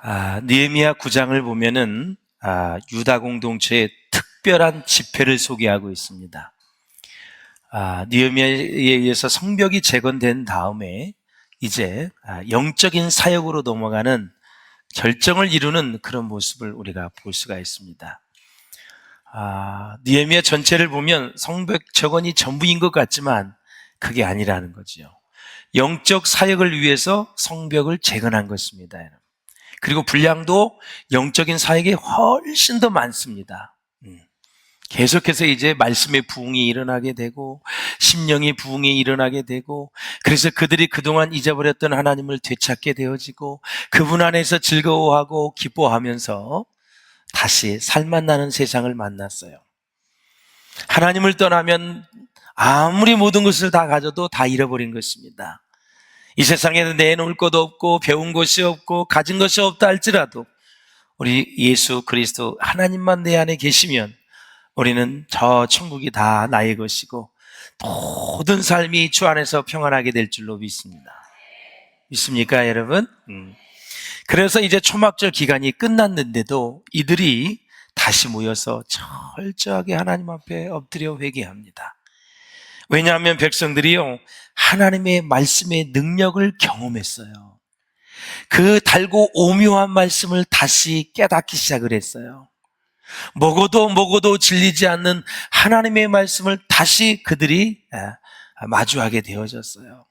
느헤미야 9장을 보면은 유다 공동체의 특별한 집회를 소개하고 있습니다. 느헤미야에 의해서 성벽이 재건된 다음에 이제 영적인 사역으로 넘어가는 결정을 이루는 그런 모습을 우리가 볼 수가 있습니다. 느헤미야 전체를 보면 성벽 재건이 전부인 것 같지만 그게 아니라는 거죠. 영적 사역을 위해서 성벽을 재건한 것입니다. 그리고 분량도 영적인 사역이 훨씬 더 많습니다. 계속해서 이제 말씀의 부흥이 일어나게 되고 심령의 부흥이 일어나게 되고, 그래서 그들이 그동안 잊어버렸던 하나님을 되찾게 되어지고 그분 안에서 즐거워하고 기뻐하면서 다시 살맛나는 세상을 만났어요. 하나님을 떠나면 아무리 모든 것을 다 가져도 다 잃어버린 것입니다. 이 세상에는 내놓을 것 없고 배운 것이 없고 가진 것이 없다 할지라도 우리 예수 그리스도 하나님만 내 안에 계시면 우리는 저 천국이 다 나의 것이고 모든 삶이 주 안에서 평안하게 될 줄로 믿습니다. 믿습니까, 여러분? 그래서 이제 초막절 기간이 끝났는데도 이들이 다시 모여서 철저하게 하나님 앞에 엎드려 회개합니다. 왜냐하면 백성들이요, 하나님의 말씀의 능력을 경험했어요. 그 달고 오묘한 말씀을 다시 깨닫기 시작을 했어요. 먹어도 질리지 않는 하나님의 말씀을 다시 그들이 마주하게 되어졌어요.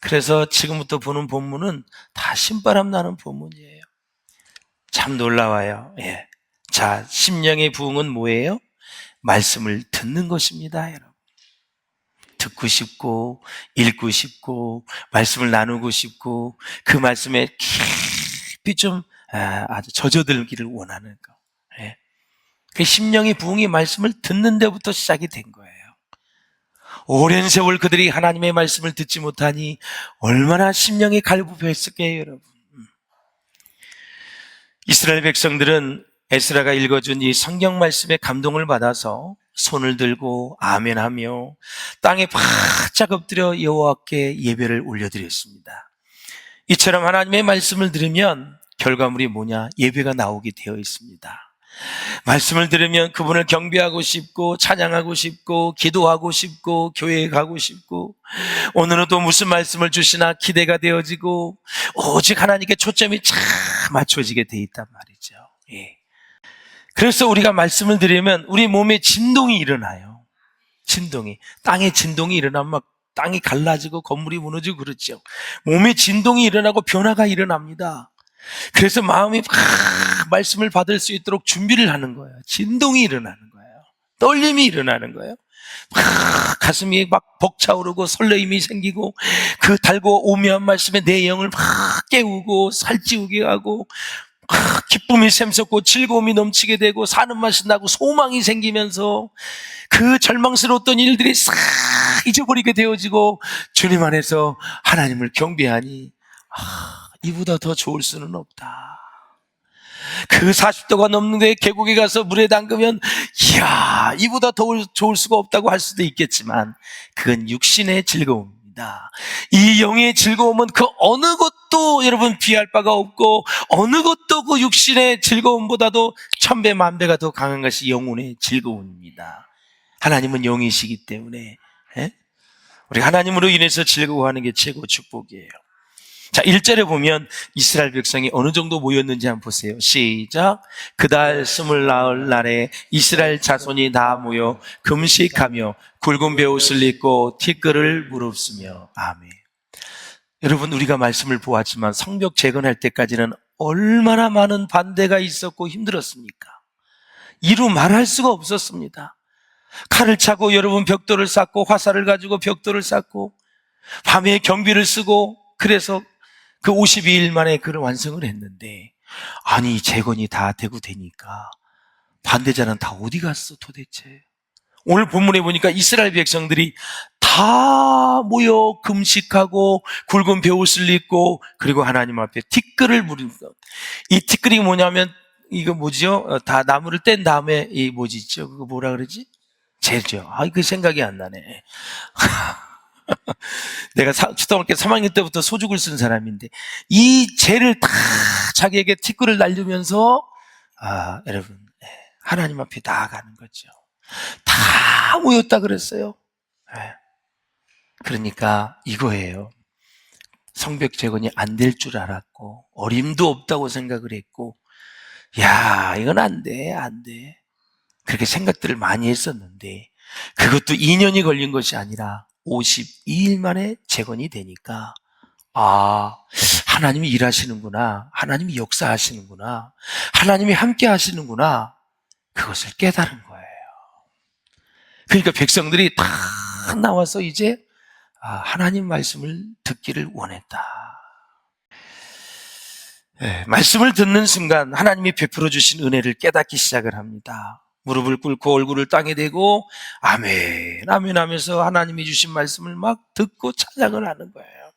그래서 지금부터 보는 본문은 다 신바람 나는 본문이에요. 참 놀라워요. 자, 심령의 부흥은 뭐예요? 말씀을 듣는 것입니다, 여러분. 듣고 싶고 읽고 싶고 말씀을 나누고 싶고 그 말씀에 깊이 좀 아주 젖어들기를 원하는 거. 그 심령의 부흥이 말씀을 듣는 데부터 시작이 된 거예요. 오랜 세월 그들이 하나님의 말씀을 듣지 못하니 얼마나 심령이 갈급했을까요, 여러분. 이스라엘 백성들은 에스라가 읽어준 이 성경 말씀에 감동을 받아서 손을 들고 아멘하며 땅에 바짝 엎드려 여호와께 예배를 올려드렸습니다. 이처럼 하나님의 말씀을 들으면 결과물이 뭐냐? 예배가 나오게 되어 있습니다. 말씀을 들으면 그분을 경배하고 싶고 찬양하고 싶고 기도하고 싶고 교회에 가고 싶고 오늘은 또 무슨 말씀을 주시나 기대가 되어지고 오직 하나님께 초점이 참 맞춰지게 돼 있단 말이죠. 그래서 우리가 말씀을 들으면 우리 몸에 진동이 일어나요. 진동이, 땅에 진동이 일어나면 막 땅이 갈라지고 건물이 무너지고 그렇죠. 몸에 진동이 일어나고 변화가 일어납니다. 그래서 마음이 막 말씀을 받을 수 있도록 준비를 하는 거예요. 진동이 일어나는 거예요. 떨림이 일어나는 거예요. 막 가슴이 막 벅차오르고 설레임이 생기고 그 달고 오묘한 말씀에 내 영을 막 깨우고 살찌우게 하고 기쁨이 샘솟고 즐거움이 넘치게 되고 사는 맛이 나고 소망이 생기면서 그 절망스러웠던 일들이 싹 잊어버리게 되어지고 주님 안에서 하나님을 경배하니 이보다 더 좋을 수는 없다. 그 40도가 넘는데 계곡에 가서 물에 담그면 이야, 이보다 더 좋을 수가 없다고 할 수도 있겠지만 그건 육신의 즐거움입니다. 이 영의 즐거움은 그 어느 것도 여러분 비할 바가 없고 어느 것도 그 육신의 즐거움보다도 천배 만배가 더 강한 것이 영혼의 즐거움입니다. 하나님은 영이시기 때문에 우리 하나님으로 인해서 즐거워하는 게 최고 축복이에요. 자, 1절에 보면 이스라엘 백성이 어느 정도 모였는지 한번 보세요. 시작. 그달 20날에 이스라엘 자손이 다 모여 금식하며 굵은 베옷을 입고 티끌을 무릅쓰며. 아멘. 여러분, 우리가 말씀을 보았지만 성벽 재건할 때까지는 얼마나 많은 반대가 있었고 힘들었습니까? 이루 말할 수가 없었습니다. 칼을 차고 여러분 벽돌을 쌓고 화살을 가지고 벽돌을 쌓고 밤에 경비를 쓰고 그래서 그 52일 만에 그를 완성을 했는데 아니 재건이 다 되고 되니까 반대자는 다 어디 갔어 도대체? 오늘 본문에 보니까 이스라엘 백성들이 다 모여 금식하고 굵은 베옷을 입고 그리고 하나님 앞에 티끌을 부른다. 이 티끌이 뭐냐면 이거 뭐지요? 다 나무를 뗀 다음에 이 뭐지 있죠? 그거 뭐라 그러지? 재죠. 그 생각이 안 나네. 내가 초등학교 3학년 때부터 소죽을 쓴 사람인데 이 재를 다 자기에게 티끌을 날리면서 여러분 하나님 앞에 나아가는 거죠. 다 모였다 그랬어요. 그러니까 이거예요. 성벽 재건이 안 될 줄 알았고 어림도 없다고 생각을 했고 야 이건 안 돼. 그렇게 생각들을 많이 했었는데 그것도 2년이 걸린 것이 아니라 52일 만에 재건이 되니까 하나님이 일하시는구나, 하나님이 역사하시는구나, 하나님이 함께 하시는구나, 그것을 깨달은 거예요. 그러니까 백성들이 다 나와서 이제 하나님 말씀을 듣기를 원했다. 말씀을 듣는 순간 하나님이 베풀어 주신 은혜를 깨닫기 시작을 합니다. 무릎을 꿇고 얼굴을 땅에 대고 아멘 아멘 하면서 하나님이 주신 말씀을 막 듣고 찬양을 하는 거예요.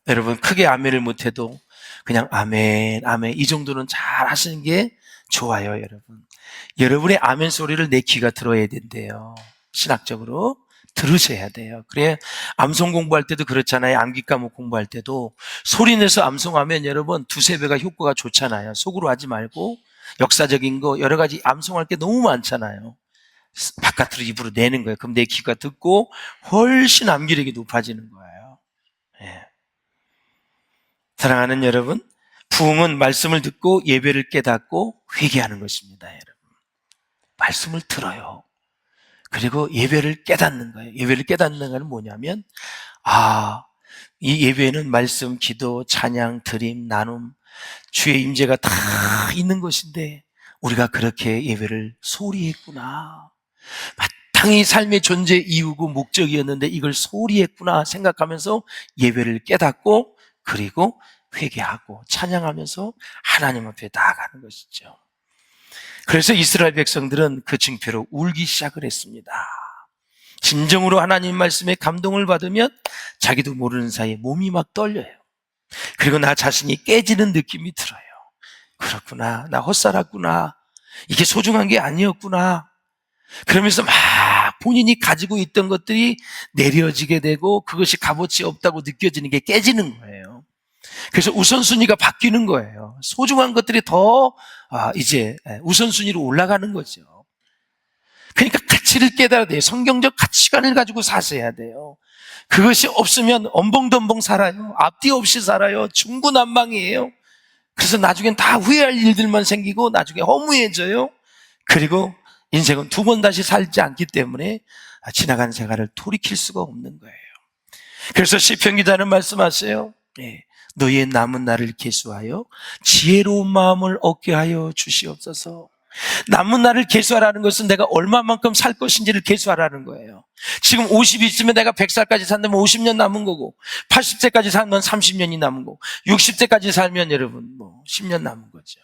여러분 크게 아멘을 못해도 그냥 아멘 아멘 이 정도는 잘 하시는 게 좋아요. 여러분의 아멘 소리를 내 귀가 들어야 된대요. 신학적으로 들으셔야 돼요. 그래 암송 공부할 때도 그렇잖아요. 암기 과목 공부할 때도 소리 내서 암송하면 여러분 두세 배가 효과가 좋잖아요. 속으로 하지 말고 역사적인 거 여러 가지 암송할 게 너무 많잖아요. 바깥으로 입으로 내는 거예요. 그럼 내 귀가 듣고 훨씬 암기력이 높아지는 거예요. 사랑하는 여러분, 부흥은 말씀을 듣고 예배를 깨닫고 회개하는 것입니다. 여러분, 말씀을 들어요. 그리고 예배를 깨닫는 거예요. 예배를 깨닫는 것은 뭐냐면 이 예배는 말씀, 기도, 찬양, 드림, 나눔, 주의 임재가 다 있는 것인데 우리가 그렇게 예배를 소홀히 했구나. 마땅히 삶의 존재 이유고 목적이었는데 이걸 소홀히 했구나 생각하면서 예배를 깨닫고 그리고 회개하고 찬양하면서 하나님 앞에 나아가는 것이죠. 그래서 이스라엘 백성들은 그 징표로 울기 시작을 했습니다. 진정으로 하나님 말씀에 감동을 받으면 자기도 모르는 사이에 몸이 막 떨려요. 그리고 나 자신이 깨지는 느낌이 들어요. 그렇구나, 나 헛살았구나, 이게 소중한 게 아니었구나. 그러면서 막 본인이 가지고 있던 것들이 내려지게 되고 그것이 값어치 없다고 느껴지는 게 깨지는 거예요. 그래서 우선순위가 바뀌는 거예요. 소중한 것들이 더 이제 우선순위로 올라가는 거죠. 그러니까 가치를 깨달아야 돼요. 성경적 가치관을 가지고 사셔야 돼요. 그것이 없으면 엄벙덤벙 살아요. 앞뒤 없이 살아요. 중구난방이에요. 그래서 나중엔 다 후회할 일들만 생기고 나중에 허무해져요. 그리고 인생은 두 번 다시 살지 않기 때문에 지나간 생활을 돌이킬 수가 없는 거예요. 그래서 시편 기자는 말씀하세요. 너희의 남은 날을 계수하여 지혜로운 마음을 얻게 하여 주시옵소서. 남은 날을 계수하라는 것은 내가 얼마만큼 살 것인지를 계수하라는 거예요. 지금 50이 있으면 내가 100살까지 산다면 50년 남은 거고 80세까지 살면 30년이 남은 거고 60세까지 살면 여러분 10년 남은 거죠.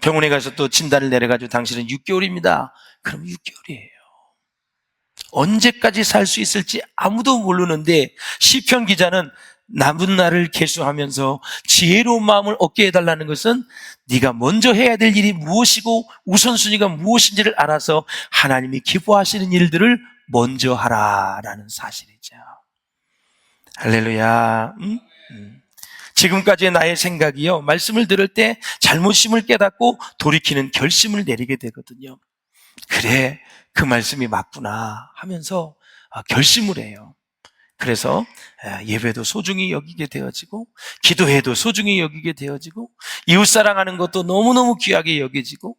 병원에 가서 또 진단을 내려가지고 당신은 6개월입니다. 그럼 6개월이에요. 언제까지 살 수 있을지 아무도 모르는데 시편 기자는 남은 날을 계수하면서 지혜로운 마음을 얻게 해달라는 것은 네가 먼저 해야 될 일이 무엇이고 우선순위가 무엇인지를 알아서 하나님이 기뻐하시는 일들을 먼저 하라라는 사실이죠. 할렐루야. 지금까지의 나의 생각이요, 말씀을 들을 때 잘못심을 깨닫고 돌이키는 결심을 내리게 되거든요. 그래, 그 말씀이 맞구나 하면서 결심을 해요. 그래서 예배도 소중히 여기게 되어지고 기도해도 소중히 여기게 되어지고 이웃사랑하는 것도 너무너무 귀하게 여겨지고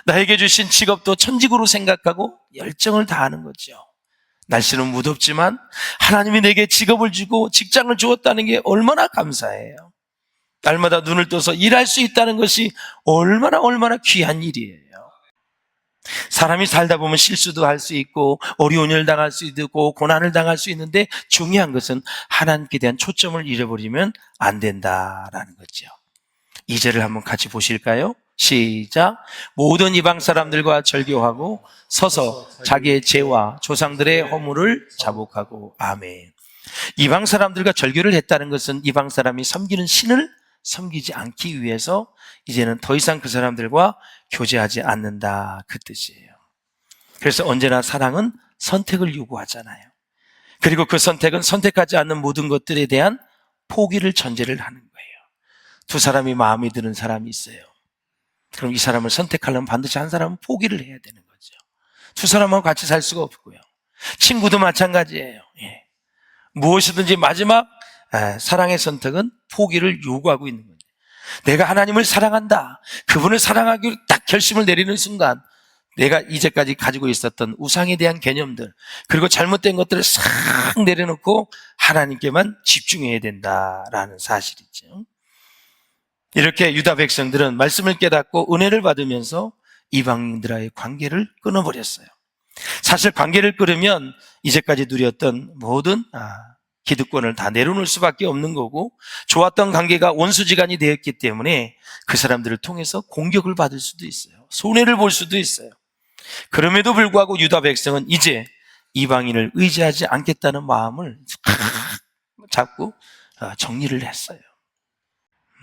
나에게 주신 직업도 천직으로 생각하고 열정을 다하는 거죠. 날씨는 무덥지만 하나님이 내게 직업을 주고 직장을 주었다는 게 얼마나 감사해요. 날마다 눈을 떠서 일할 수 있다는 것이 얼마나 귀한 일이에요. 사람이 살다 보면 실수도 할 수 있고 어려운 일을 당할 수 있고 고난을 당할 수 있는데 중요한 것은 하나님께 대한 초점을 잃어버리면 안 된다라는 거죠. 2절을 한번 같이 보실까요? 시작. 모든 이방 사람들과 절교하고 서서 자기의 죄와 조상들의 허물을 자복하고. 아멘. 이방 사람들과 절교를 했다는 것은 이방 사람이 섬기는 신을 섬기지 않기 위해서 이제는 더 이상 그 사람들과 교제하지 않는다, 그 뜻이에요. 그래서 언제나 사랑은 선택을 요구하잖아요. 그리고 그 선택은 선택하지 않는 모든 것들에 대한 포기를 전제를 하는 거예요. 두 사람이 마음에 드는 사람이 있어요. 그럼 이 사람을 선택하려면 반드시 한 사람은 포기를 해야 되는 거죠. 두 사람하고 같이 살 수가 없고요. 친구도 마찬가지예요. 예. 무엇이든지 마지막 사랑의 선택은 포기를 요구하고 있는 거예요. 내가 하나님을 사랑한다, 그분을 사랑하기로 딱 결심을 내리는 순간 내가 이제까지 가지고 있었던 우상에 대한 개념들, 그리고 잘못된 것들을 싹 내려놓고 하나님께만 집중해야 된다라는 사실이죠. 이렇게 유다 백성들은 말씀을 깨닫고 은혜를 받으면서 이방인들과의 관계를 끊어버렸어요. 사실 관계를 끊으면 이제까지 누렸던 모든 기득권을 다 내려놓을 수밖에 없는 거고, 좋았던 관계가 원수지간이 되었기 때문에 그 사람들을 통해서 공격을 받을 수도 있어요. 손해를 볼 수도 있어요. 그럼에도 불구하고 유다 백성은 이제 이방인을 의지하지 않겠다는 마음을 잡고 정리를 했어요.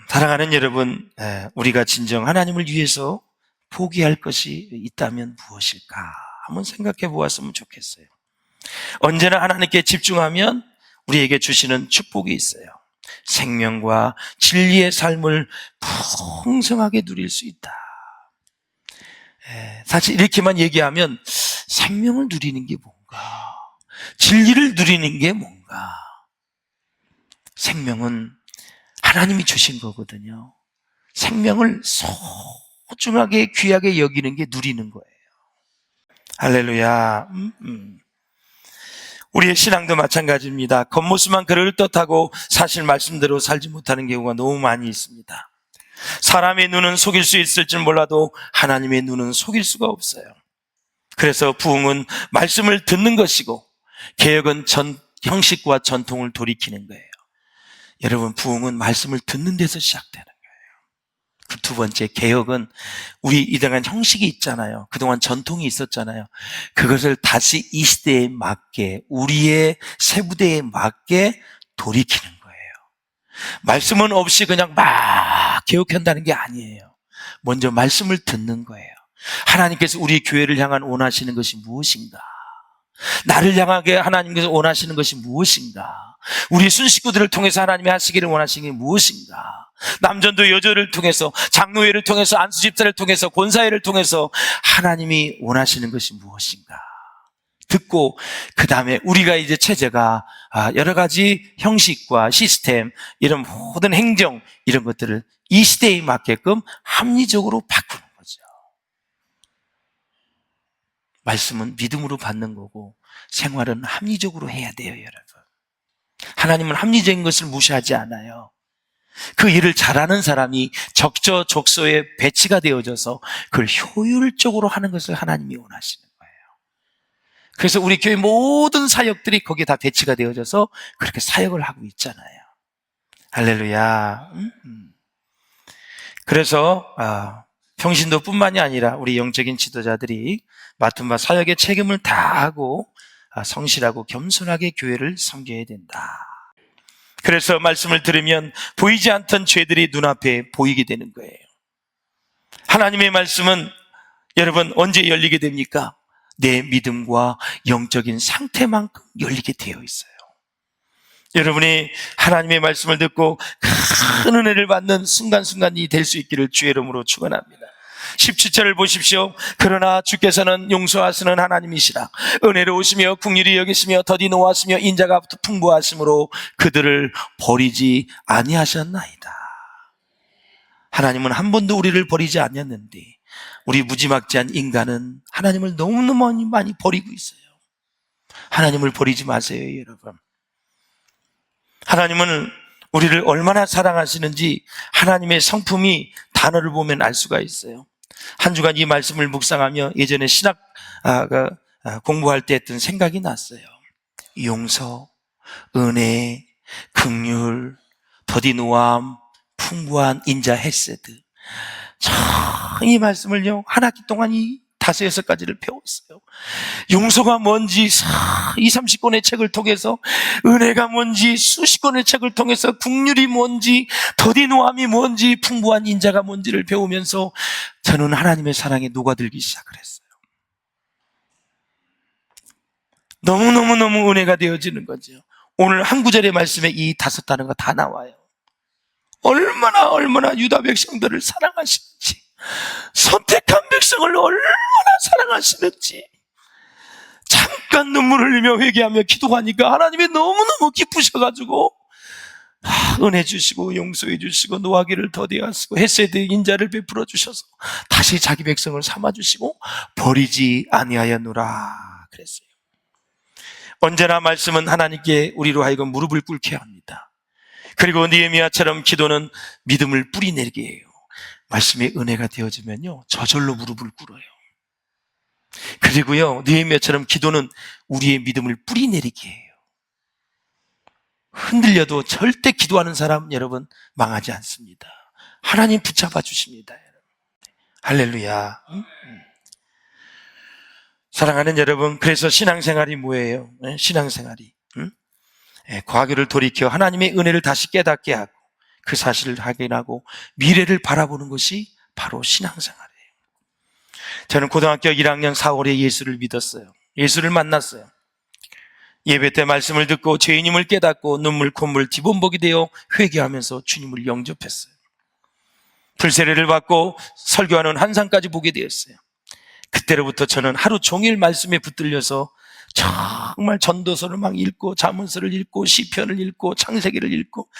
사랑하는 여러분, 우리가 진정 하나님을 위해서 포기할 것이 있다면 무엇일까 한번 생각해 보았으면 좋겠어요. 언제나 하나님께 집중하면 우리에게 주시는 축복이 있어요. 생명과 진리의 삶을 풍성하게 누릴 수 있다. 사실 이렇게만 얘기하면 생명을 누리는 게 뭔가, 진리를 누리는 게 뭔가, 생명은 하나님이 주신 거거든요. 생명을 소중하게 귀하게 여기는 게 누리는 거예요. 할렐루야. 우리의 신앙도 마찬가지입니다. 겉모습만 그럴듯하고 사실 말씀대로 살지 못하는 경우가 너무 많이 있습니다. 사람의 눈은 속일 수 있을지 몰라도 하나님의 눈은 속일 수가 없어요. 그래서 부흥은 말씀을 듣는 것이고, 개혁은 형식과 전통을 돌이키는 거예요. 여러분, 부흥은 말씀을 듣는 데서 시작되는 거예요. 그 두 번째, 개혁은 우리 이동한 형식이 있잖아요. 그동안 전통이 있었잖아요. 그것을 다시 이 시대에 맞게, 우리의 세부대에 맞게 돌이키는 거예요. 말씀은 없이 그냥 막 개혁한다는 게 아니에요. 먼저 말씀을 듣는 거예요. 하나님께서 우리 교회를 향한 원하시는 것이 무엇인가? 나를 향하게 하나님께서 원하시는 것이 무엇인가? 우리 순식구들을 통해서 하나님이 하시기를 원하시는 게 무엇인가? 남전도 여전을 통해서, 장로회를 통해서, 안수집사를 통해서, 권사회를 통해서 하나님이 원하시는 것이 무엇인가? 듣고 그 다음에 우리가 이제 체제가 여러 가지 형식과 시스템, 이런 모든 행정, 이런 것들을 이 시대에 맞게끔 합리적으로 바꾸는 거죠. 말씀은 믿음으로 받는 거고 생활은 합리적으로 해야 돼요, 여러분. 하나님은 합리적인 것을 무시하지 않아요. 그 일을 잘하는 사람이 적저적소에 배치가 되어져서 그걸 효율적으로 하는 것을 하나님이 원하시는 거예요. 그래서 우리 교회 모든 사역들이 거기에 다 배치가 되어져서 그렇게 사역을 하고 있잖아요. 할렐루야. 그래서 평신도뿐만이 아니라 우리 영적인 지도자들이 맡은 바 사역의 책임을 다하고 성실하고 겸손하게 교회를 섬겨야 된다. 그래서 말씀을 들으면 보이지 않던 죄들이 눈앞에 보이게 되는 거예요. 하나님의 말씀은 여러분 언제 열리게 됩니까? 내 믿음과 영적인 상태만큼 열리게 되어 있어요. 여러분이 하나님의 말씀을 듣고 큰 은혜를 받는 순간순간이 될 수 있기를 주의 이름으로 축원합니다. 17절을 보십시오. 그러나 주께서는 용서하시는 하나님이시라. 은혜로우시며 긍휼히 여기시며 더디 노하시며 인자가 풍부하심으로 그들을 버리지 아니하셨나이다. 하나님은 한 번도 우리를 버리지 않았는데 우리 무지막지한 인간은 하나님을 너무너무 많이 버리고 있어요. 하나님을 버리지 마세요, 여러분. 하나님은 우리를 얼마나 사랑하시는지 하나님의 성품이 단어를 보면 알 수가 있어요. 한 주간 이 말씀을 묵상하며 예전에 신학 공부할 때 했던 생각이 났어요. 용서, 은혜, 긍휼, 더디 노함, 풍부한 인자, 헤세드. 참 이 말씀을요 한 학기 동안 이 5-6가지를 배웠어요. 용서가 뭔지 20-30권의 책을 통해서, 은혜가 뭔지 수십 권의 책을 통해서, 긍휼이 뭔지, 더디 노함이 뭔지, 풍부한 인자가 뭔지를 배우면서 저는 하나님의 사랑에 녹아들기 시작을 했어요. 너무너무 은혜가 되어지는 거죠. 오늘 한 구절의 말씀에 이 5 단어가 다 나와요. 얼마나 유다 백성들을 사랑하시는지, 선택한 백성을 얼마나 사랑하시는지, 잠깐 눈물을 흘리며 회개하며 기도하니까 하나님이 너무너무 기쁘셔가지고 은혜 주시고 용서해 주시고 노하기를 더디하시고 헤세드 인자를 베풀어 주셔서 다시 자기 백성을 삼아 주시고 버리지 아니하였노라 그랬어요. 언제나 말씀은 하나님께 우리로 하여금 무릎을 꿇게 합니다. 그리고 느헤미야처럼 기도는 믿음을 뿌리내게 해요. 말씀의 은혜가 되어지면요, 저절로 무릎을 꿇어요. 그리고요, 느헤미야처럼 기도는 우리의 믿음을 뿌리내리게 해요. 흔들려도 절대 기도하는 사람 여러분 망하지 않습니다. 하나님 붙잡아 주십니다. 할렐루야. 사랑하는 여러분, 그래서 신앙생활이 뭐예요? 신앙생활이 과거를 돌이켜 하나님의 은혜를 다시 깨닫게 하고 그 사실을 확인하고 미래를 바라보는 것이 바로 신앙생활이에요. 저는 고등학교 1학년 4월에 예수를 믿었어요. 예수를 만났어요. 예배 때 말씀을 듣고 죄인임을 깨닫고 눈물 콧물 뒤범벅이 되어 회개하면서 주님을 영접했어요. 불세례를 받고 설교하는 한상까지 보게 되었어요. 그때로부터 저는 하루 종일 말씀에 붙들려서 정말 전도서를 막 읽고 잠언서를 읽고 시편을 읽고 창세기를 읽고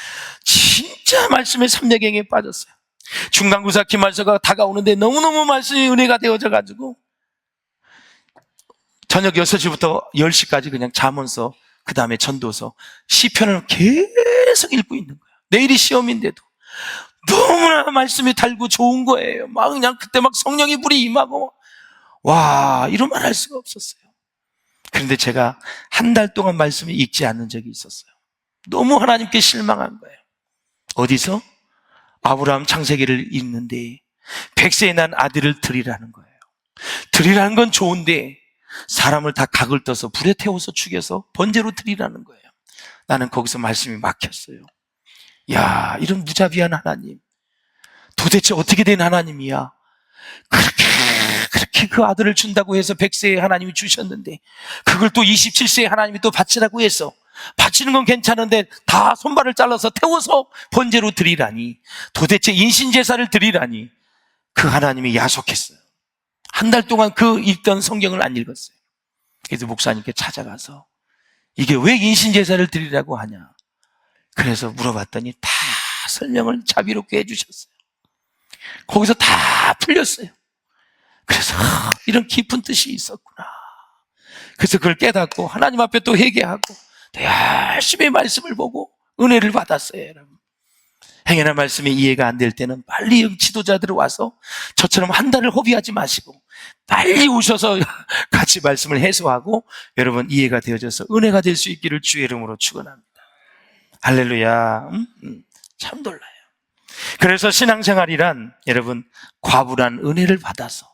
진짜 말씀의 삼매경에 빠졌어요. 중간고사 기말서가 다가오는데 너무너무 말씀이 은혜가 되어져 가지고 저녁 6시부터 10시까지 그냥 잠언서, 그 다음에 전도서, 시편을 계속 읽고 있는 거예요. 내일이 시험인데도 너무나 말씀이 달고 좋은 거예요. 막 그냥 그때 막 성령의 불이 임하고, 와, 이런 말 할 수가 없었어요. 그런데 제가 한 달 동안 말씀을 읽지 않는 적이 있었어요. 너무 하나님께 실망한 거예요. 어디서? 아브라함 창세기를 읽는데 100세에 난 아들을 드리라는 거예요. 드리라는 건 좋은데 사람을 다 각을 떠서 불에 태워서 죽여서 번제로 드리라는 거예요. 나는 거기서 말씀이 막혔어요. 야, 이런 무자비한 하나님, 도대체 어떻게 된 하나님이야? 그렇게 그 아들을 준다고 해서 100세에 하나님이 주셨는데 그걸 또 27세에 하나님이 또 바치라고 해서, 바치는 건 괜찮은데 다 손발을 잘라서 태워서 번제로 드리라니, 도대체 인신제사를 드리라니, 그 하나님이 야속했어요. 한 달 동안 그 읽던 성경을 안 읽었어요. 그래서 목사님께 찾아가서 이게 왜 인신제사를 드리라고 하냐, 그래서 물어봤더니 다 설명을 자비롭게 해주셨어요. 거기서 다 풀렸어요. 그래서 이런 깊은 뜻이 있었구나. 그래서 그걸 깨닫고 하나님 앞에 또 회개하고 또 열심히 말씀을 보고 은혜를 받았어요. 여러분, 행여나 말씀이 이해가 안 될 때는 빨리 지도자들 와서 저처럼 한 달을 허비하지 마시고 빨리 오셔서 같이 말씀을 해소하고 여러분 이해가 되어져서 은혜가 될 수 있기를 주의 이름으로 축원합니다. 할렐루야. 참 놀라요. 그래서 신앙생활이란 여러분 과분한 은혜를 받아서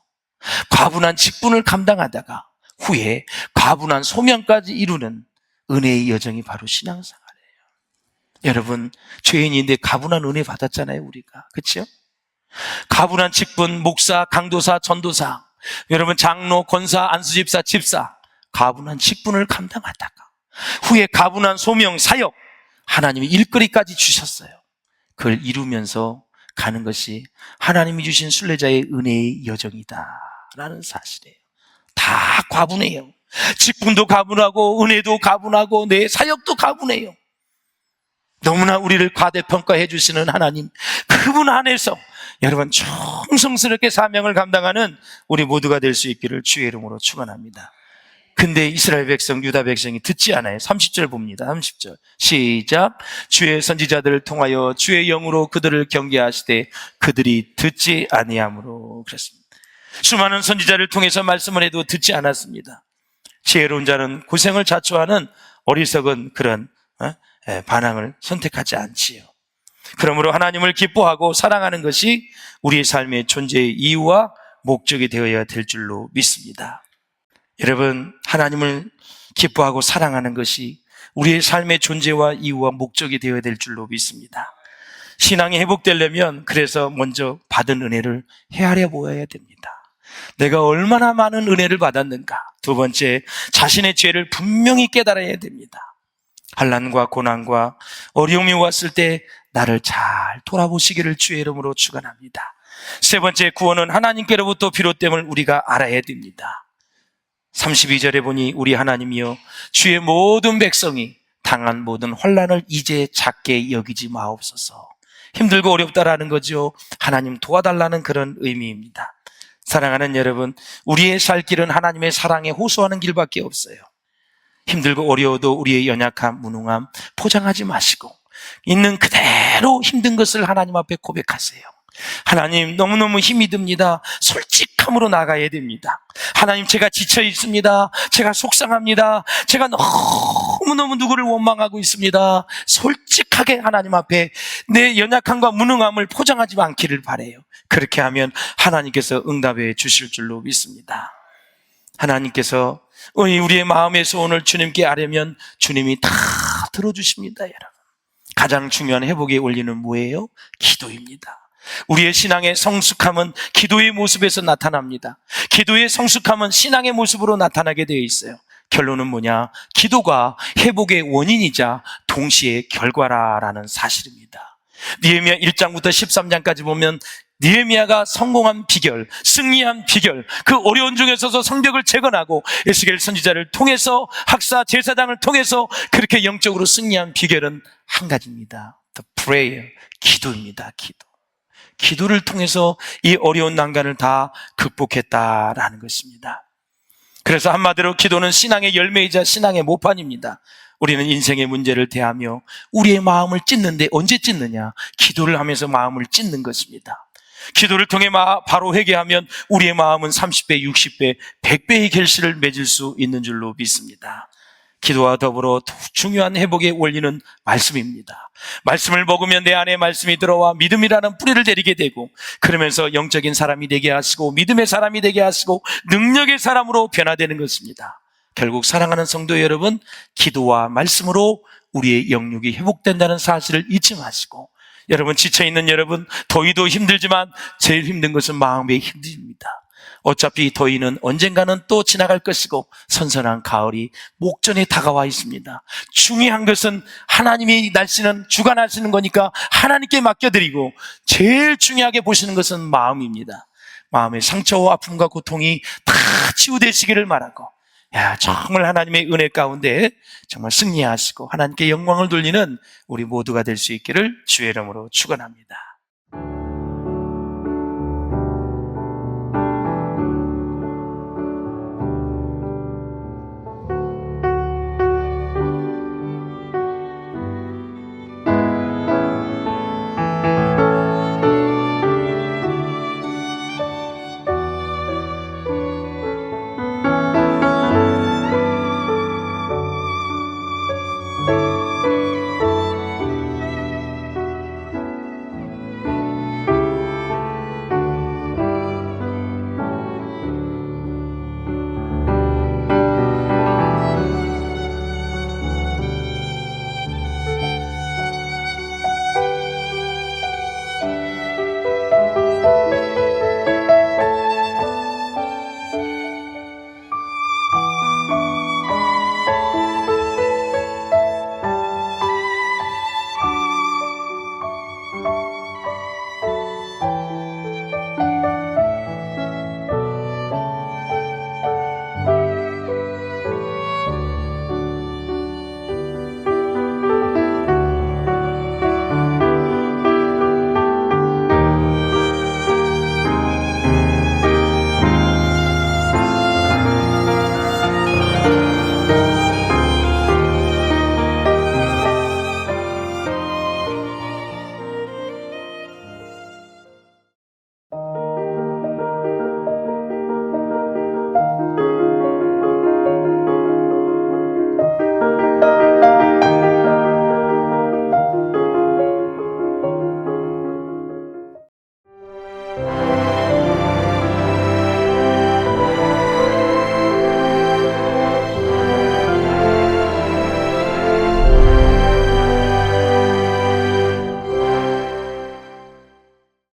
과분한 직분을 감당하다가 후에 과분한 소명까지 이루는 은혜의 여정이 바로 신앙생활이에요. 여러분, 죄인인데 과분한 은혜 받았잖아요, 우리가. 그렇죠? 과분한 직분, 목사, 강도사, 전도사, 여러분 장로, 권사, 안수집사, 집사, 과분한 직분을 감당하다가 후에 과분한 소명, 사역, 하나님이 일거리까지 주셨어요. 그걸 이루면서 가는 것이 하나님이 주신 순례자의 은혜의 여정이다라는 사실이에요. 다 과분해요. 직분도 과분하고 은혜도 과분하고 내 사역도 과분해요. 너무나 우리를 과대평가해 주시는 하나님, 그분 안에서 여러분 충성스럽게 사명을 감당하는 우리 모두가 될 수 있기를 주의 이름으로 축원합니다. 근데 이스라엘 백성, 유다 백성이 듣지 않아요. 30절 봅니다. 30절 시작. 주의 선지자들을 통하여 주의 영으로 그들을 경계하시되 그들이 듣지 아니하므로 그랬습니다. 수많은 선지자를 통해서 말씀을 해도 듣지 않았습니다. 지혜로운 자는 고생을 자초하는 어리석은 그런 반항을 선택하지 않지요. 그러므로 하나님을 기뻐하고 사랑하는 것이 우리의 삶의 존재의 이유와 목적이 되어야 될 줄로 믿습니다. 여러분, 하나님을 기뻐하고 사랑하는 것이 우리의 삶의 존재와 이유와 목적이 되어야 될 줄로 믿습니다. 신앙이 회복되려면 그래서 먼저 받은 은혜를 헤아려 보아야 됩니다. 내가 얼마나 많은 은혜를 받았는가. 두 번째, 자신의 죄를 분명히 깨달아야 됩니다. 환난과 고난과 어려움이 왔을 때 나를 잘 돌아보시기를 주의 이름으로 축원합니다. 세 번째, 구원은 하나님께로부터 비롯됨을 우리가 알아야 됩니다. 32절에 보니 우리 하나님이여 주의 모든 백성이 당한 모든 환난을 이제 작게 여기지 마옵소서. 힘들고 어렵다라는 거죠. 하나님 도와달라는 그런 의미입니다. 사랑하는 여러분, 우리의 살 길은 하나님의 사랑에 호소하는 길밖에 없어요. 힘들고 어려워도 우리의 연약함, 무능함 포장하지 마시고 있는 그대로 힘든 것을 하나님 앞에 고백하세요. 하나님, 너무너무 힘이 듭니다. 솔직함으로 나가야 됩니다. 하나님, 제가 지쳐 있습니다. 제가 속상합니다. 제가 너무너무 누구를 원망하고 있습니다. 솔직하게 하나님 앞에 내 연약함과 무능함을 포장하지 않기를 바라요. 그렇게 하면 하나님께서 응답해 주실 줄로 믿습니다. 하나님께서 우리의 마음의 소원을 주님께 아뢰면 주님이 다 들어주십니다. 여러분, 가장 중요한 회복의 원리는 뭐예요? 기도입니다. 우리의 신앙의 성숙함은 기도의 모습에서 나타납니다. 기도의 성숙함은 신앙의 모습으로 나타나게 되어 있어요. 결론은 뭐냐? 기도가 회복의 원인이자 동시에 결과라는 사실입니다. 느헤미야 1장부터 13장까지 보면 느헤미야가 성공한 비결, 승리한 비결, 그 어려운 중에서도 성벽을 재건하고 에스겔 선지자를 통해서 학사 제사장을 통해서 그렇게 영적으로 승리한 비결은 한 가지입니다. The prayer, 기도입니다. 기도를 통해서 이 어려운 난관을 다 극복했다라는 것입니다. 그래서 한마디로 기도는 신앙의 열매이자 신앙의 모판입니다. 우리는 인생의 문제를 대하며 우리의 마음을 찢는데 언제 찢느냐? 기도를 하면서 마음을 찢는 것입니다. 기도를 통해 바로 회개하면 우리의 마음은 30배, 60배, 100배의 결실을 맺을 수 있는 줄로 믿습니다. 기도와 더불어 중요한 회복의 원리는 말씀입니다. 말씀을 먹으면 내 안에 말씀이 들어와 믿음이라는 뿌리를 내리게 되고, 그러면서 영적인 사람이 되게 하시고 믿음의 사람이 되게 하시고 능력의 사람으로 변화되는 것입니다. 결국 사랑하는 성도 여러분, 기도와 말씀으로 우리의 영육이 회복된다는 사실을 잊지 마시고, 여러분, 지쳐있는 여러분, 더위도 힘들지만 제일 힘든 것은 마음의 힘입니다. 어차피 더위는 언젠가는 또 지나갈 것이고 선선한 가을이 목전에 다가와 있습니다. 중요한 것은 하나님이 날씨는 주관하시는 거니까 하나님께 맡겨드리고, 제일 중요하게 보시는 것은 마음입니다. 마음의 상처와 아픔과 고통이 다 치유되시기를 바라고, 정말 하나님의 은혜 가운데 정말 승리하시고 하나님께 영광을 돌리는 우리 모두가 될 수 있기를 주의 이름으로 축원합니다.